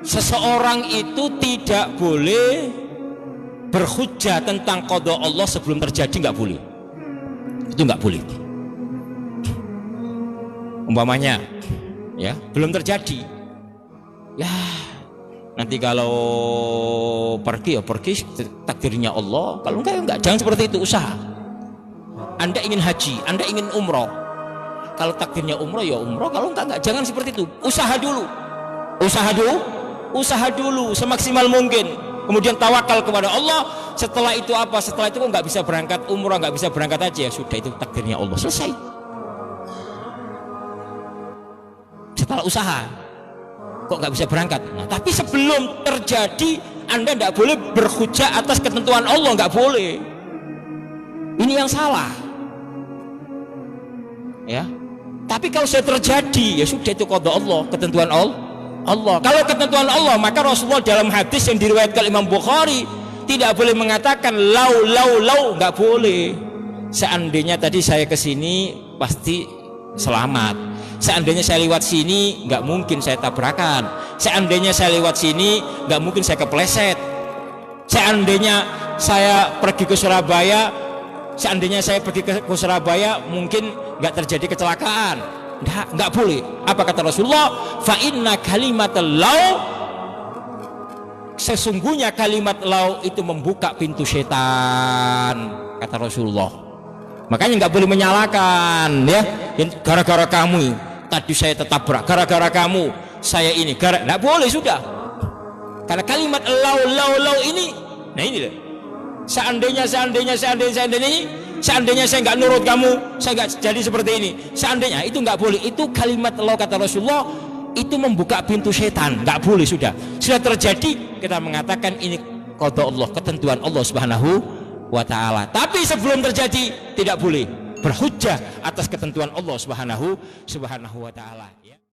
seseorang itu tidak boleh berhujjah tentang qada Allah sebelum terjadi, nggak boleh. Itu nggak boleh. Umpamanya, ya belum terjadi, ya nanti kalau pergi ya pergi, takdirnya Allah. Kalau enggak, jangan seperti itu. Usaha. Anda ingin haji, Anda ingin umroh, kalau takdirnya umroh ya umroh, kalau enggak, jangan seperti itu. Usaha dulu semaksimal mungkin, kemudian tawakal kepada Allah. Setelah itu apa? Setelah itu kok nggak bisa berangkat umroh, nggak bisa berangkat haji, ya sudah, itu takdirnya Allah, selesai. Setelah usaha kok nggak bisa berangkat, nah, tapi sebelum terjadi Anda nggak boleh berhujjah atas ketentuan Allah, nggak boleh. Ini yang salah, ya. Tapi kalau sudah terjadi, ya sudah, itu qada Allah, ketentuan Allah. Kalau ketentuan Allah, maka Rasulullah dalam hadis yang diriwayatkan Imam Bukhari tidak boleh mengatakan lau, nggak boleh. Seandainya tadi saya kesini pasti selamat, seandainya saya lewat sini nggak mungkin saya tabrakan, seandainya saya lewat sini nggak mungkin saya kepleset, seandainya saya pergi ke Surabaya, mungkin nggak terjadi kecelakaan. Nggak boleh. Apa kata Rasulullah? Fa inna kalimatal lau, sesungguhnya kalimat lau itu membuka pintu setan, kata Rasulullah. Makanya nggak boleh menyalahkan, ya, gara-gara kamu tadi saya tertabrak, gara-gara kamu saya ini, nggak boleh, sudah. Karena kalimat lau ini, nah ini deh. Seandainya saya nggak nurut kamu, saya nggak jadi seperti ini. Seandainya, itu nggak boleh. Itu kalimat Allah, kata Rasulullah, itu membuka pintu setan, nggak boleh. Sudah terjadi, kita mengatakan ini qada Allah, ketentuan Allah Subhanahu wa Ta'ala. Tapi sebelum terjadi tidak boleh berhujjah atas ketentuan Allah Subhanahu wa Ta'ala.